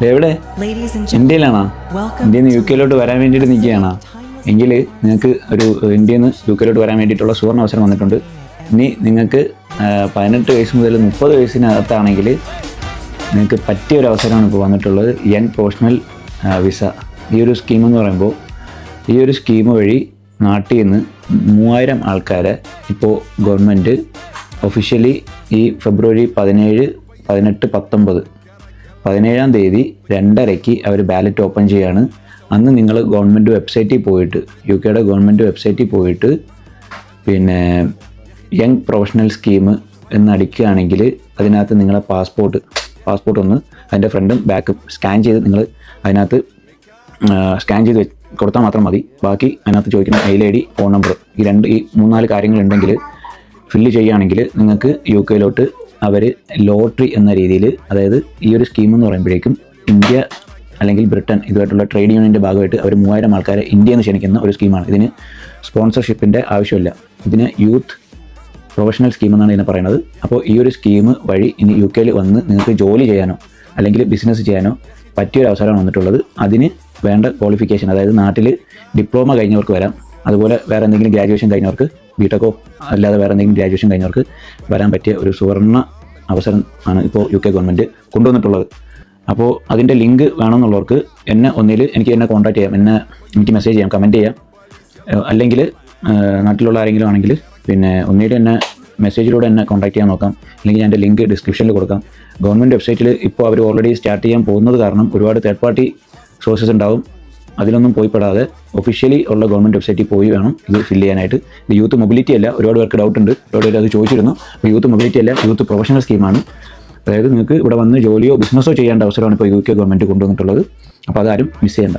എവിടെ? ഇന്ത്യയിലാണോ? ഇന്ത്യയിൽ നിന്ന് UK വരാൻ വേണ്ടിയിട്ട് നിൽക്കുകയാണോ? എങ്കിൽ നിങ്ങൾക്ക് ഒരു ഇന്ത്യയിൽ നിന്ന് UK വരാൻ വേണ്ടിയിട്ടുള്ള സുവർണ്ണ അവസരം വന്നിട്ടുണ്ട്. ഇനി നിങ്ങൾക്ക് 18 വയസ്സ് മുതൽ 30 വയസ്സിനകത്താണെങ്കിൽ നിങ്ങൾക്ക് പറ്റിയൊരു അവസരമാണ് ഇപ്പോൾ വന്നിട്ടുള്ളത്. Young professional visa. ഈ ഒരു സ്കീം എന്ന് പറയുമ്പോൾ ഈ ഒരു സ്കീം വഴി നാട്ടിൽ നിന്ന് 3000 ആൾക്കാരെ ഇപ്പോൾ ഗവൺമെൻറ് ഒഫീഷ്യലി ഈ ഫെബ്രുവരി 17, 18, 19 17-ാം തീയതി 2:30 അവർ ബാലറ്റ് ഓപ്പൺ ചെയ്യുകയാണ്. അന്ന് നിങ്ങൾ ഗവൺമെൻറ് വെബ്സൈറ്റിൽ പോയിട്ട് UK ഗവൺമെൻറ് വെബ്സൈറ്റിൽ പോയിട്ട് പിന്നെ യങ് പ്രൊഫഷണൽ സ്കീം എന്നടിക്കുകയാണെങ്കിൽ അതിനകത്ത് നിങ്ങളെ പാസ്പോർട്ട് ഒന്ന് അതിൻ്റെ ഫ്രണ്ടും ബാക്കും സ്കാൻ ചെയ്ത് നിങ്ങൾ അതിനകത്ത് സ്കാൻ ചെയ്ത് കൊടുത്താൽ മാത്രം മതി. ബാക്കി അതിനകത്ത് ചോദിക്കുന്ന മെയിൽ ID, ഫോൺ നമ്പർ, ഈ 3-4 കാര്യങ്ങളുണ്ടെങ്കിൽ ഫില്ല് ചെയ്യുകയാണെങ്കിൽ നിങ്ങൾക്ക് UK അവർ ലോട്ടറി എന്ന രീതിയിൽ, അതായത് ഈ ഒരു സ്കീം എന്ന് പറയുമ്പോഴേക്കും ഇന്ത്യ അല്ലെങ്കിൽ ബ്രിട്ടൻ ഇതുമായിട്ടുള്ള ട്രേഡ് യൂണിയൻ്റെ ഭാഗമായിട്ട് അവർ 3000 ആൾക്കാരെ ഇന്ത്യയിൽ നിന്ന് ക്ഷണിക്കുന്ന ഒരു സ്കീമാണ്. ഇതിന് സ്പോൺസർഷിപ്പിൻ്റെ ആവശ്യമില്ല. ഇതിന് യൂത്ത് പ്രൊഫഷണൽ സ്കീം എന്നാണ് ഇതിനെ പറയുന്നത്. അപ്പോൾ ഈ ഒരു സ്കീം വഴി ഇനി UK വന്ന് നിങ്ങൾക്ക് ജോലി ചെയ്യാനോ അല്ലെങ്കിൽ ബിസിനസ് ചെയ്യാനോ പറ്റിയൊരു അവസരമാണ് വന്നിട്ടുള്ളത്. അതിന് വേണ്ട ക്വാളിഫിക്കേഷൻ, അതായത് നാട്ടിൽ ഡിപ്ലോമ കഴിഞ്ഞവർക്ക് വരാം, അതുപോലെ വേറെ എന്തെങ്കിലും ഗ്രാജുവേഷൻ കഴിഞ്ഞവർക്ക്, ബിടെക്കോ അല്ലാതെ വേറെ എന്തെങ്കിലും ഗ്രാജുവേഷൻ കഴിഞ്ഞവർക്ക് വരാൻ പറ്റിയ ഒരു സുവർണ്ണ അവസരം ആണ് ഇപ്പോൾ UK ഗവൺമെൻറ് കൊണ്ടുവന്നിട്ടുള്ളത്. അപ്പോൾ അതിൻ്റെ ലിങ്ക് വേണമെന്നുള്ളവർക്ക് എനിക്ക് കോൺടാക്ട് ചെയ്യാം, എനിക്ക് മെസ്സേജ് ചെയ്യാം, കമൻറ്റ് ചെയ്യാം. അല്ലെങ്കിൽ നാട്ടിലുള്ള ആരെങ്കിലും ആണെങ്കിൽ പിന്നെ മെസ്സേജിലൂടെ എന്നെ കോൺടാക്ട് ചെയ്യാൻ നോക്കാം. അല്ലെങ്കിൽ ഞാൻ എൻ്റെ ലിങ്ക് ഡിസ്ക്രിപ്ഷനിൽ കൊടുക്കാം. ഗവൺമെൻറ് വെബ്സൈറ്റിൽ ഇപ്പോൾ അവർ ഓൾറെഡി സ്റ്റാർട്ട് ചെയ്യാൻ പോകുന്നത് കാരണം ഒരുപാട് തേർഡ് പാർട്ടി സോഴ്സസ് ഉണ്ടാവും. അതിലൊന്നും പോയി പെടാതെ ഒഫീഷ്യലി ഉള്ള ഗവൺമെൻറ് വെബ്സൈറ്റിൽ പോയി വേണം ഇത് ഫില്ല് ചെയ്യാനായിട്ട്. ഇത് യൂത്ത് മൊബിലിറ്റി അല്ല. ഒരുപാട് പേർക്ക് ഡൗട്ട് ഉണ്ട്, ഒരുപാട് പേര് അത് ചോദിച്ചിരുന്നു. അപ്പോൾ യൂത്ത് മൊബിലിറ്റി അല്ല, യൂത്ത് പ്രൊഫഷണൽ സ്കീമാണ്. അതായത് നിങ്ങൾക്ക് ഇവിടെ വന്ന് ജോലിയോ ബിസിനസ്സോ ചെയ്യേണ്ട അവസരമാണ് ഇപ്പോൾ UK ഗവൺമെൻറ് കൊണ്ടുവന്നിട്ടുള്ളത്. അപ്പോൾ അതാരും മിസ് ചെയ്യേണ്ട.